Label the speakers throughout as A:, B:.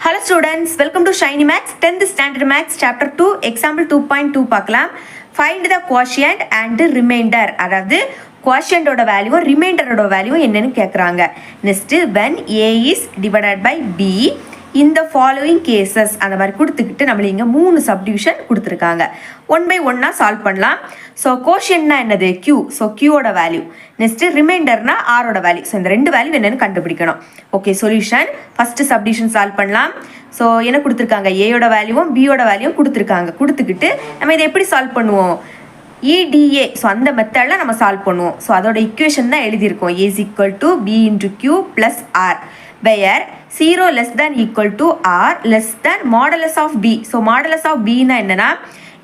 A: Hello students, welcome to Shiny Maths 10th Standard Maths Chapter 2 Example 2.2 பார்க்கலாம். Find the quotient and remainder. அதாவது quotient ஓட value remainder ஓட value என்னன்னு கேக்குறாங்க. Next, when A is divided by B in the following cases அந்த மாதிரி கொடுத்துக்கிட்டு நம்மள இங்க மூணு சப்டிவிஷன் கொடுத்துருக்காங்க. ஒன் பை ஒன்னா சால்வ் பண்ணலாம். ஸோ கோஷியன்ட்னா என்னது Q. ஸோ Qயோட வேல்யூ. நெக்ஸ்ட் ரிமைண்டர்னா ஆரோட வேல்யூ. ஸோ இந்த ரெண்டு வேல்யூ என்னன்னு கண்டுபிடிக்கணும். Okay, solution first subdivision solve பண்ணலாம். ஸோ என்ன கொடுத்துருக்காங்க, ஏயோட வேல்யூவும் பியோட வேல்யூவும் கொடுத்துருக்காங்க. கொடுத்துக்கிட்டு நம்ம இதை எப்படி சால்வ் பண்ணுவோம், EDA. ஸோ அந்த மெத்தடில் நம்ம சால்வ் பண்ணுவோம். ஸோ அதோட இக்குவேஷன் தான் எழுதியிருக்கோம். A is equal to B into Q plus R where 0 less than equal to R less than modulus of B. So modulus of B னா என்னன்னா,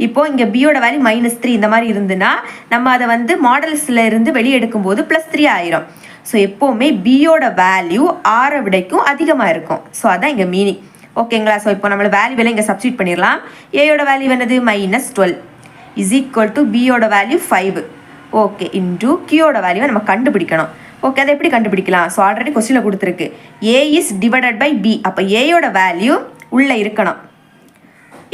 A: இப்போ இங்கே பியோட வேல்யூ -3 இந்த மாதிரி இருந்துன்னா நம்ம அதை வந்து மாடல்ஸில் இருந்து வெளியே எடுக்கும்போது +3 ஆயிரும். ஸோ எப்போவுமே பியோட வேல்யூ ஆரை விடைக்கும் அதிகமாக இருக்கும். ஸோ அதான் இங்கே மீனிங். ஓகேங்களா? ஸோ இப்போ நம்மளோட வேல்யூ எல்லாம் இங்கே சப்ஸ்டியூட் பண்ணிடலாம். ஏயோட வேல்யூ என்னது -12 இஸ் ஈக்குவல் டு பியோட வேல்யூ 5. ஓகே, இன்டூ கியோட வேல்யூவை நம்ம கண்டுபிடிக்கணும். ஓகே, அதை எப்படி கண்டுபிடிக்கலாம்? ஸோ ஆல்ரெடி கொஸ்டினில் கொடுத்துருக்கு ஏ இஸ் டிவைடட் பை பி. அப்போ ஏயோட வேல்யூ உள்ளே இருக்கணும்.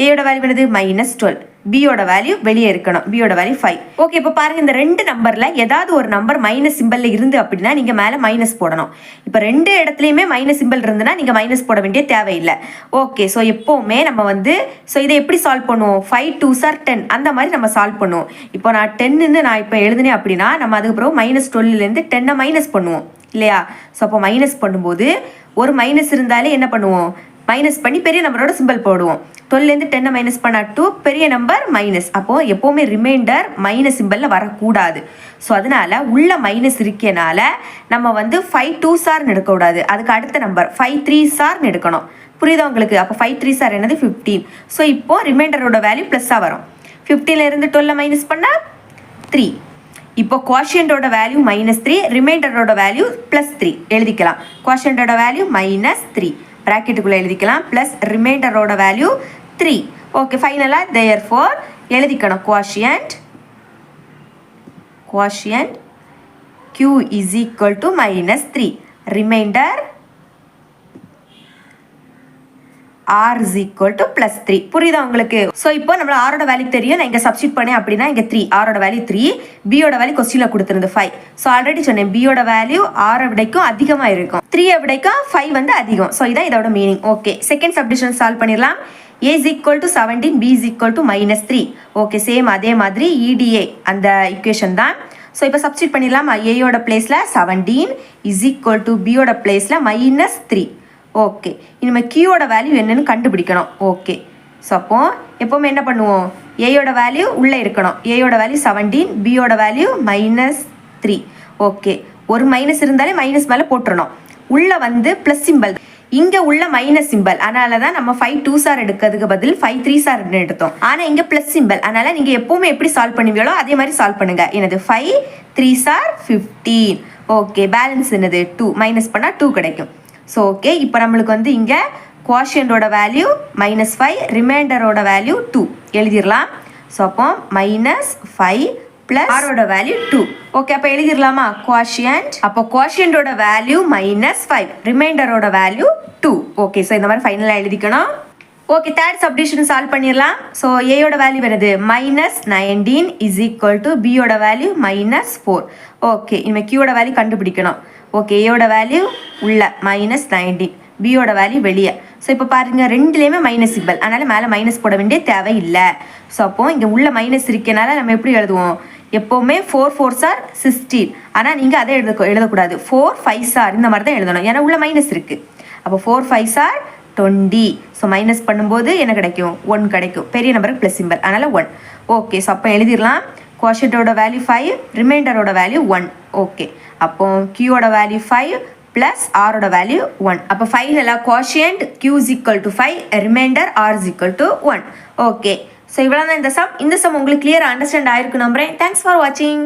A: ஏயோட வேல்யூ என்னது -12, பியோட வேல்யூ வெளியே இருக்கணும். பியோட வேல்யூ 5. ஓகே, இப்போ பாருங்க, இந்த ரெண்டு நம்பர்ல ஏதாவது ஒரு நம்பர் மைனஸ் சிம்பிள்ல இருந்து அப்படின்னா நீங்க மேல மைனஸ் போடணும். இப்போ ரெண்டு இடத்துலயுமே மைனஸ் சிம்பிள் இருந்துன்னா நீங்க மைனஸ் போட வேண்டிய தேவையில்லை. ஓகே, ஸோ எப்பவுமே நம்ம வந்து இதை எப்படி சால்வ் பண்ணுவோம், 5 2s are 10 அந்த மாதிரி நம்ம சால்வ் பண்ணுவோம். இப்போ நான் 10ன்னு நான் இப்போ எழுதுனேன் அப்படின்னா நம்ம அதுக்கப்புறம் -12லேருந்து 10 மைனஸ் பண்ணுவோம் இல்லையா? ஸோ அப்போ மைனஸ் பண்ணும்போது ஒரு மைனஸ் இருந்தாலே என்ன பண்ணுவோம், மைனஸ் பண்ணி பெரிய நம்பரோட சிம்பிள் போடுவோம். 12லேருந்து 10 மைனஸ் பண்ணா 2, பெரிய நம்பர் மைனஸ். அப்போது எப்போவுமே ரிமைண்டர் மைனஸ் சிம்பிளில் வரக்கூடாது. ஸோ அதனால் உள்ள மைனஸ் இருக்கனால நம்ம வந்து 5 2s are எடுக்கக்கூடாது. அதுக்கு அடுத்த நம்பர் 5 3s are எடுக்கணும். புரியுதா உங்களுக்கு? அப்போ 5 3s are என்னது 15. ஸோ இப்போது ரிமைண்டரோட வேல்யூ ப்ளஸ்ஸாக வரும். 15லேருந்து 12 மைனஸ் பண்ணால் 3. இப்போ குவாஷியண்டோட வேல்யூ -3, ரிமைண்டரோட வேல்யூ +3 எழுதிக்கலாம். குவாஷியண்டோட வேல்யூ -3 ப்ராக்கெட்டுக்குள்ளே எழுதிக்கலாம், ப்ளஸ் ரிமைண்டரோட வேல்யூ 3. ஓகே, ஃபைனலாக தேர்ஃபோர் எழுதிக்கணும் quotient Q is equal to -3, remainder R is equal to +3. புரியுதா உங்களுக்கு? ஸோ இப்போ நம்மள ஆரோட வேல்யூ தெரியும். நான் இங்கே சப்ஸ்டியூட் பண்ணேன் அப்படின்னா இங்கே 3, ஆரோட வேல்யூ 3, பியோட வேல்யூ கொஸ்டினில் கொடுத்துருந்து 5. ஸோ ஆல்ரெடி சொன்னேன் பியோட வேல்யூ ஆரை விடைக்கும் அதிகமாக இருக்கும், 3 விடைக்கும் 5 வந்து அதிகம். ஸோ இதான் இதோட meaning. Okay, second subdivision solve பண்ணிடலாம். A is equal to 17, B is equal to -3. Okay, same அதே மாதிரி EDA அந்த இக்குவேஷன் தான். ஸோ இப்போ சப்ஸ்டியூட் பண்ணிடலாம். ஏயோட பிளேஸில் 17 இஸ் ஈக்குவல் டு பியோட பிளேஸில் -3. ஓகே, இனிமேல் கியூவோட வேல்யூ என்னன்னு கண்டுபிடிக்கணும். ஓகே, ஸோ அப்போ எப்போவுமே என்ன பண்ணுவோம், ஏயோட வேல்யூ உள்ளே இருக்கணும். ஏயோட வேல்யூ 17, பியோட வேல்யூ -3. ஓகே, ஒரு மைனஸ் இருந்தாலே மைனஸ் மேலே போட்டுருணும். உள்ளே வந்து ப்ளஸ் சிம்பிள், இங்கே உள்ள மைனஸ் சிம்பிள். அதனால தான் நம்ம 5 2s are எடுக்கிறதுக்கு பதில் 5 3s are எடுத்தோம். ஆனால் இங்கே ப்ளஸ் சிம்பிள். அதனால் நீங்கள் எப்போவுமே எப்படி சால்வ் பண்ணுவீங்களோ அதே மாதிரி சால்வ் பண்ணுங்க. எனது 5 3s are 15. ஓகே, பேலன்ஸ் என்னது 2, மைனஸ் பண்ணால் 2 கிடைக்கும். ஸோ ஓகே, இப்போ நம்மளுக்கு வந்து இங்கே குவாஷியண்டோட வேல்யூ -5, ரிமைண்டரோட வேல்யூ 2 எழுதிடலாம். ஸோ அப்போ -5 ப்ளஸ் ஆரோட வேல்யூ 2. ஓகே, அப்போ எழுதிடலாமா குவாஷியண்ட். அப்போ குவாஷியண்டோட வேல்யூ -5, ரிமைண்டரோட வேல்யூ 2. ஓகே, ஸோ இந்த மாதிரி ஃபைனலாக எழுதிக்கணும். ஓகே, தேர்ட் சப்டிவிஷன் சால்வ் பண்ணிடலாம். ஸோ ஏயோட வேல்யூ வருது -19 இஸ் ஈக்குவல் டு பியோட வேல்யூ -4. ஓகே, இனிமேல் கியூவோட வேல்யூ கண்டுபிடிக்கணும். ஓகே, ஏயோட வேல்யூ உள்ள -19, பியோட வேல்யூ வெளியே. ஸோ இப்போ பாருங்க, ரெண்டுலேயுமே மைனஸ் சிம்பிள். அதனால் மேலே மைனஸ் போட வேண்டிய தேவையில்லை. ஸோ அப்போது இங்கே உள்ள மைனஸ் இருக்கனால நம்ம எப்படி எழுதுவோம், எப்போவுமே 4 4s are 16. ஆனால் நீங்கள் அதை எழுதக்கூடாது. 4 5s are இந்த மாதிரி தான் எழுதணும். ஏன்னா உள்ள மைனஸ் இருக்குது. அப்போ 4 5s are 20. ஸோ மைனஸ் பண்ணும்போது என்ன கிடைக்கும், 1 கிடைக்கும். பெரிய நம்பருக்கு ப்ளஸ் சிம்பிள், அதனால் 1. ஓகே, ஸோ அப்போ எழுதிடலாம். குவாஷியண்டோட வேல்யூ 5, ரிமைண்டரோட வேல்யூ 1. ஓகே, அப்போ கியூவோட வேல்யூ 5 ப்ளஸ் ஆரோட வேல்யூ 1. அப்போ ஃபைனலாக quotient Q is equal to 5, remainder R is equal to 1. Okay, so இவ்வளோ தான் இந்த சம். இந்த சம் உங்களுக்கு கிளியர் அண்டர்ஸ்டாண்ட் ஆயிருக்கு நம்புறேன். தேங்க்ஸ் ஃபார் வாட்சிங்.